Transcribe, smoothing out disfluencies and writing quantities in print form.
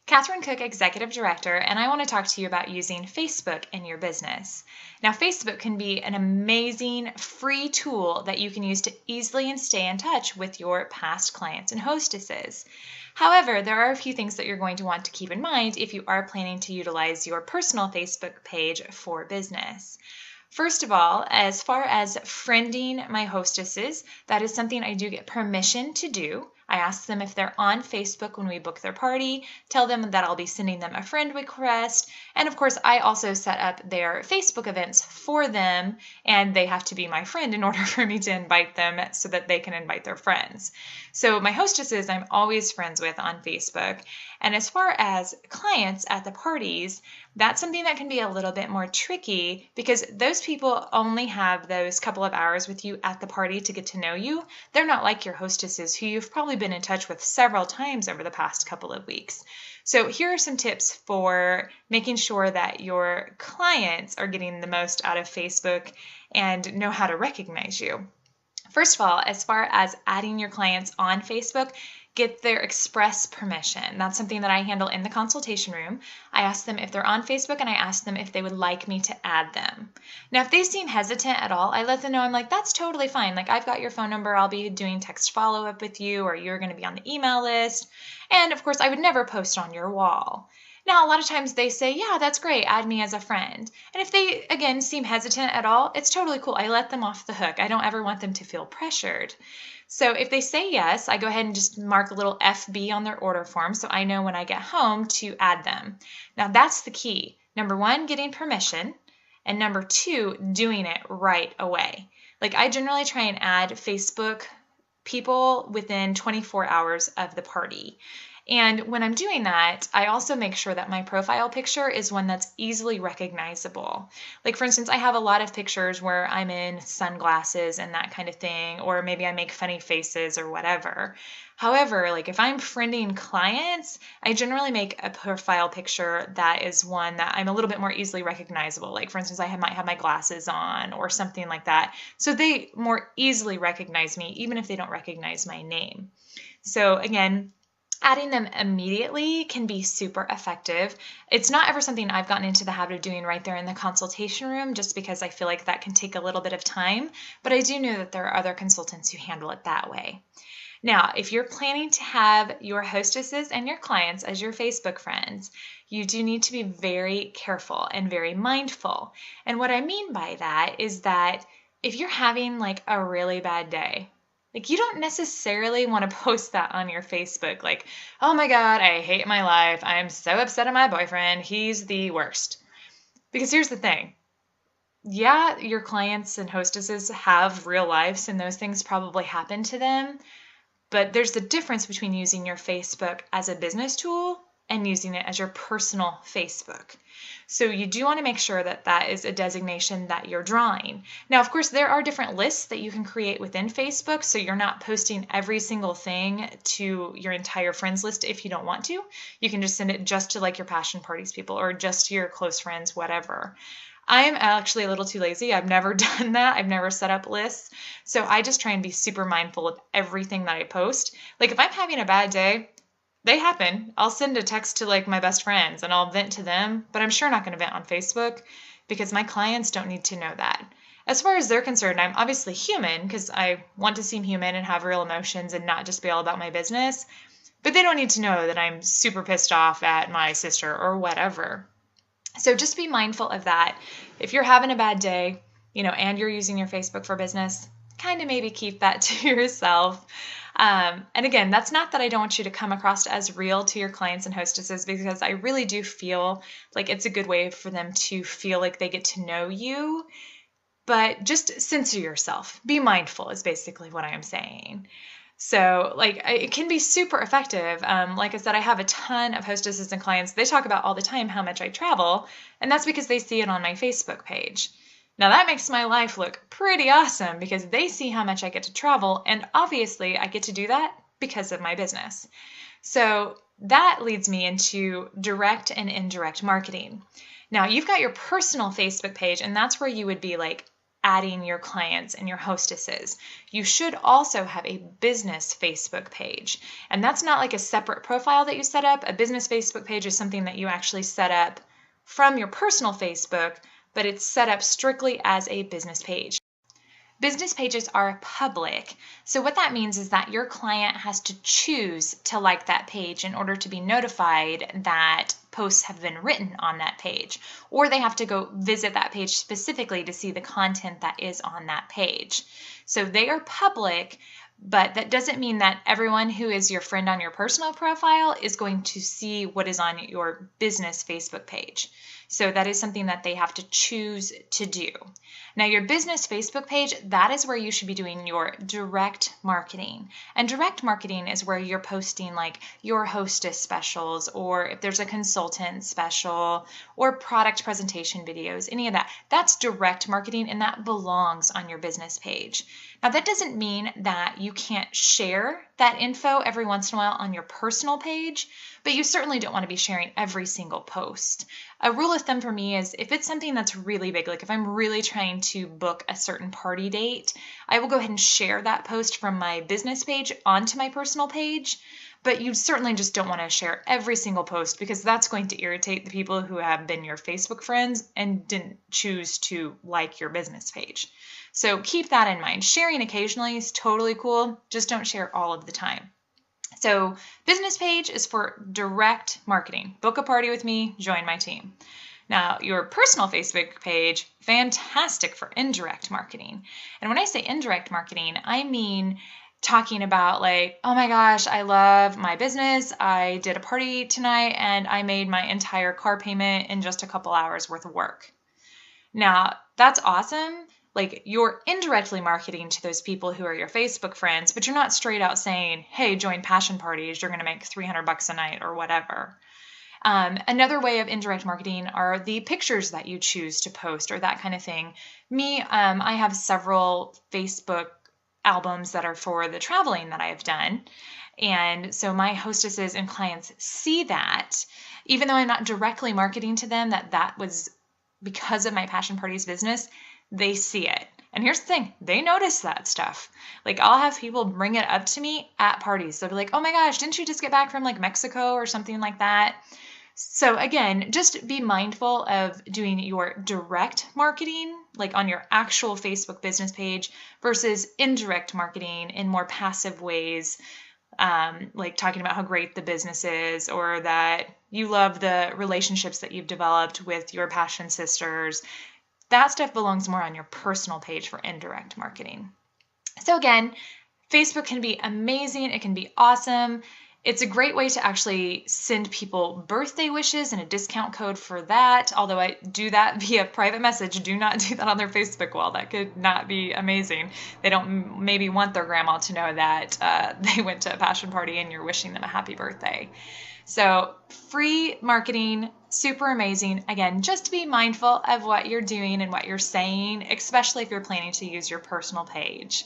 Catherine Cook, Executive Director, and I want to talk to you about using Facebook in your business. Now, Facebook can be an amazing free tool that you can use to easily and stay in touch with your past clients and hostesses. However, there are a few things that you're going to want to keep in mind if you are planning to utilize your personal Facebook page for business. First of all, as far as friending my hostesses, that is something I do get permission to do. I ask them if they're on Facebook when we book their party, tell them that I'll be sending them a friend request, and of course I also set up their Facebook events for them, and they have to be my friend in order for me to invite them so that they can invite their friends. So my hostesses I'm always friends with on Facebook, and as far as clients at the parties, that's something that can be a little bit more tricky because those people only have those couple of hours with you at the party to get to know you. They're not like your hostesses who you've probably been in touch with several times over the past couple of weeks. So here are some tips for making sure that your clients are getting the most out of Facebook and know how to recognize you. First of all, as far as adding your clients on Facebook, get their express permission. That's something that I handle in the consultation room. I ask them if they're on Facebook and I ask them if they would like me to add them. Now, if they seem hesitant at all, I let them know, I'm like, that's totally fine. Like, I've got your phone number. I'll be doing text follow-up with you, or you're going to be on the email list. And of course, I would never post on your wall. Now, a lot of times they say, yeah, that's great, add me as a friend. And if they, again, seem hesitant at all, it's totally cool. I let them off the hook. I don't ever want them to feel pressured. So if they say yes, I go ahead and just mark a little FB on their order form so I know when I get home to add them. Now, that's the key. Number one, getting permission. And number two, doing it right away. Like, I generally try and add Facebook people within 24 hours of the party. And when I'm doing that, I also make sure that my profile picture is one that's easily recognizable. Like, for instance, I have a lot of pictures where I'm in sunglasses and that kind of thing, or maybe I make funny faces or whatever. However, like if I'm friending clients, I generally make a profile picture that is one that I'm a little bit more easily recognizable. Like, for instance, might have my glasses on or something like that. So they more easily recognize me, even if they don't recognize my name. So again, adding them immediately can be super effective. It's not ever something I've gotten into the habit of doing right there in the consultation room, just because I feel like that can take a little bit of time, but I do know that there are other consultants who handle it that way. Now, if you're planning to have your hostesses and your clients as your Facebook friends, you do need to be very careful and very mindful. And what I mean by that is that if you're having like a really bad day, like, you don't necessarily want to post that on your Facebook, like, oh my God, I hate my life. I am so upset at my boyfriend. He's the worst. Because here's the thing. Yeah, your clients and hostesses have real lives and those things probably happen to them. But there's the difference between using your Facebook as a business tool and using it as your personal Facebook. So you do want to make sure that that is a designation that you're drawing. Now, of course, there are different lists that you can create within Facebook, so you're not posting every single thing to your entire friends list if you don't want to. You can just send it just to like your passion parties people or just to your close friends, whatever. I'm actually a little too lazy. I've never done that. I've never set up lists. So I just try and be super mindful of everything that I post. Like, if I'm having a bad day, they happen. I'll send a text to like my best friends and I'll vent to them, but I'm sure not going to vent on Facebook because my clients don't need to know that. As far as they're concerned, I'm obviously human because I want to seem human and have real emotions and not just be all about my business, but they don't need to know that I'm super pissed off at my sister or whatever. So just be mindful of that. If you're having a bad day, and you're using your Facebook for business, kind of maybe keep that to yourself. And again, that's not that I don't want you to come across as real to your clients and hostesses, because I really do feel like it's a good way for them to feel like they get to know you. But just censor yourself. Be mindful is basically what I am saying. So like it can be super effective. Like I said, I have a ton of hostesses and clients. They talk about all the time how much I travel, and that's because they see it on my Facebook page. Now that makes my life look pretty awesome because they see how much I get to travel, and obviously I get to do that because of my business. So that leads me into direct and indirect marketing. Now you've got your personal Facebook page, and that's where you would be like adding your clients and your hostesses. You should also have a business Facebook page. And that's not like a separate profile that you set up. A business Facebook page is something that you actually set up from your personal Facebook, but it's set up strictly as a business page. Business pages are public. So what that means is that your client has to choose to like that page in order to be notified that posts have been written on that page, or they have to go visit that page specifically to see the content that is on that page. So they are public, but that doesn't mean that everyone who is your friend on your personal profile is going to see what is on your business Facebook page. So that is something that they have to choose to do. Now, your business Facebook page, that is where you should be doing your direct marketing. And direct marketing is where you're posting like your hostess specials, or if there's a consultant special, or product presentation videos, any of that. That's direct marketing, and that belongs on your business page. Now, that doesn't mean that you can't share that info every once in a while on your personal page, but you certainly don't want to be sharing every single post. A rule of thumb for me is if it's something that's really big, like if I'm really trying to book a certain party date, I will go ahead and share that post from my business page onto my personal page. But you certainly just don't want to share every single post, because that's going to irritate the people who have been your Facebook friends and didn't choose to like your business page. So keep that in mind. Sharing occasionally is totally cool. Just don't share all of the time. So business page is for direct marketing. Book a party with me, join my team. Now, your personal Facebook page, fantastic for indirect marketing. And when I say indirect marketing, I mean talking about like, oh my gosh, I love my business. I did a party tonight and I made my entire car payment in just a couple hours worth of work. Now, that's awesome. Like, you're indirectly marketing to those people who are your Facebook friends, but you're not straight out saying, hey, join passion parties, you're going to make $300 a night or whatever. Another way of indirect marketing are the pictures that you choose to post or that kind of thing. I have several Facebook albums that are for the traveling that I have done. And so my hostesses and clients see that, even though I'm not directly marketing to them, that was because of my Passion Parties business, they see it. And here's the thing, they notice that stuff. Like, I'll have people bring it up to me at parties. They'll be like, oh my gosh, didn't you just get back from like Mexico or something like that? So again, just be mindful of doing your direct marketing, like on your actual Facebook business page, versus indirect marketing in more passive ways, like talking about how great the business is, or that you love the relationships that you've developed with your passion sisters. That stuff belongs more on your personal page for indirect marketing. So again, Facebook can be amazing. It can be awesome. It's a great way to actually send people birthday wishes and a discount code for that. Although I do that via private message. Do not do that on their Facebook wall. That could not be amazing. They don't maybe want their grandma to know that they went to a passion party and you're wishing them a happy birthday. So free marketing, super amazing. Again, just be mindful of what you're doing and what you're saying, especially if you're planning to use your personal page.